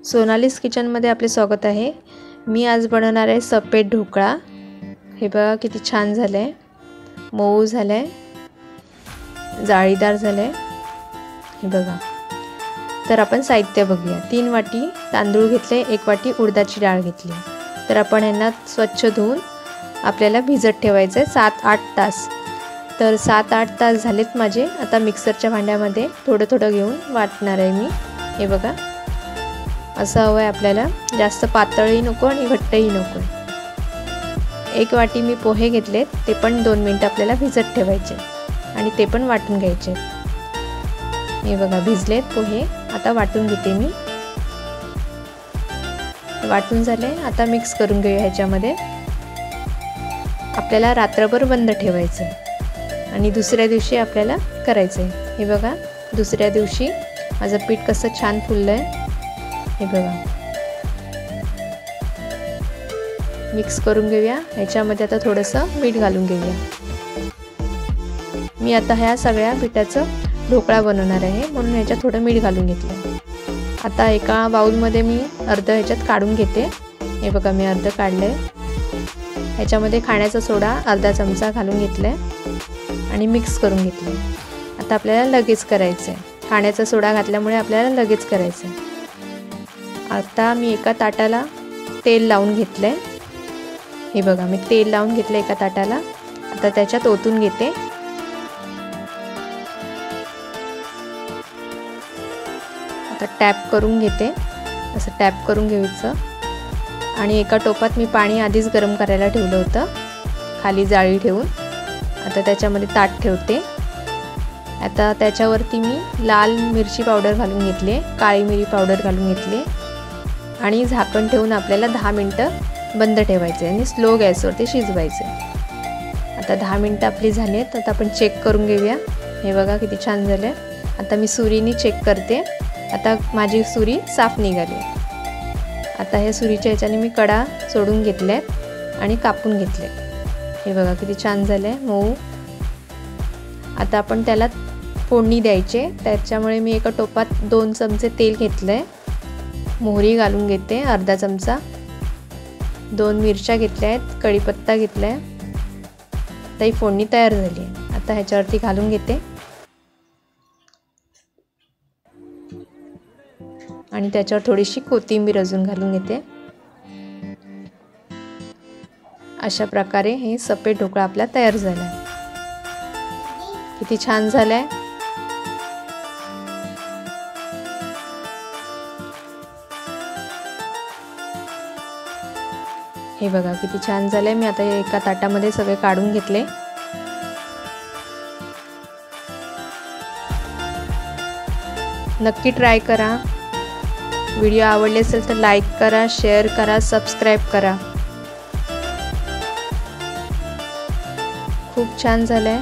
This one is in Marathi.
सोनालीस किचनमध्ये आपले स्वागत आहे। मी आज बनवणार आहे सफेद ढोकळा। हे बघा किती छान झालंय, मऊ झालंय, जाळीदार झालंय। हे बघा। तर आपण साहित्य बघूया। 3 वाटी तांदूळ घेतले, 1 वाटी उडदाची डाळ घेतली। तर आपण यांना स्वच्छ धुवून आपल्याला भिजत ठेवायचे 7-8 तास। तर 7-8 तास झालेत माझे। आता मिक्सरच्या भांड्यामध्ये थोडं थोडं घेऊन वाटणार आहे मी। हे बघा, असं हवं आहे आपल्याला, जास्त पातळही नको आणि घट्टही नको। 1 वाटी मी पोहे घेतलेत, ते पण 2 मिनिटं आपल्याला भिजत ठेवायचे आणि ते पण वाटून घ्यायचे। हे बघा, भिजलेत पोहे। आता वाटून घेते मी। वाटून झाले, आता मिक्स करून घेऊया ह्याच्यामध्ये। आपल्याला रात्रभर बंद ठेवायचं आणि दुसऱ्या दिवशी आपल्याला करायचं आहे। हे बघा, दुसऱ्या दिवशी माझं पीठ कसं छान फुललंय। हे बघा, मिक्स करून घेऊया। ह्याच्यामध्ये आता थोडंसं मीठ घालून घेऊया। मी आता ह्या सगळ्या पिठाचं ढोकळा बनवणार आहे, म्हणून ह्याच्यात थोडं मीठ घालून घेतलं। आता एका बाउलमध्ये मी अर्ध ह्याच्यात काढून घेते। हे बघा, मी अर्ध काढलंय। ह्याच्यामध्ये खाण्याचा सोडा अर्धा चमचा घालून घेतलाय आणि मिक्स करून घेतले। आता आपल्याला लगेच करायचं आहे। खाण्याचा सोडा घातल्यामुळे आपल्याला लगेच करायचं आहे। आता मी एका ताटाला तेल लावून घेतलंय। हे बघा, मी तेल लावून घेतलं एका ताटाला। आता त्याच्यात ओतून घेते। आता टॅप करून घेते, असं टॅप करून घ्यायचं। आणि एका टोपात मी पाणी आधीच गरम करायला ठेवलं होतं, खाली जाळी ठेवून। आता त्याच्यामध्ये ताट ठेवते। आता त्याच्यावरती मी लाल मिरची पावडर घालून घेतली, काळी मिरी पावडर घालून घेतली आणि झाकण ठेवून आपल्याला 10 मिनिटं बंद ठेवायचे आणि स्लो गॅसवरती शिजवायचे। आता 10 मिनिटं आपली झालीत। आता आपण चेक करून घेऊया। हे बघा किती छान झाले। आता मी सुरीने चेक करते। आता माझी सुरी साफ निघाली। आता ह्या सुरीच्या ह्याच्याने मी कडा सोडून घेतल्यात आणि कापून घेतले। हे बघा किती छान झाले, मऊ। आता आपण त्याला फोडणी द्यायचे। त्याच्यामुळे मी एका टोपात 2 चमचे तेल घेतलंय, मोहरी घालून घेते अर्धा चमचा, 2 मिरच्या घेतल्या आहेत, कढीपत्ता घेतलाय। आता ही फोडणी तयार झाली आहे। आता ह्याच्यावरती घालून घेते आणि त्याच्यावर थोडीशी कोथिंबीर अजून घालून घेते। अशा प्रकारे हे सफेद ढोकळा आपला तयार झाला आहे। किती छान झालाय। हे बघा किती छान झालंय। मी आता एका ताटामध्ये सगळे काढून घेतले। नक्की ट्राय करा। व्हिडिओ आवडले असेल तर लाईक करा, शेअर करा, सबस्क्राईब करा। खूप छान झालंय।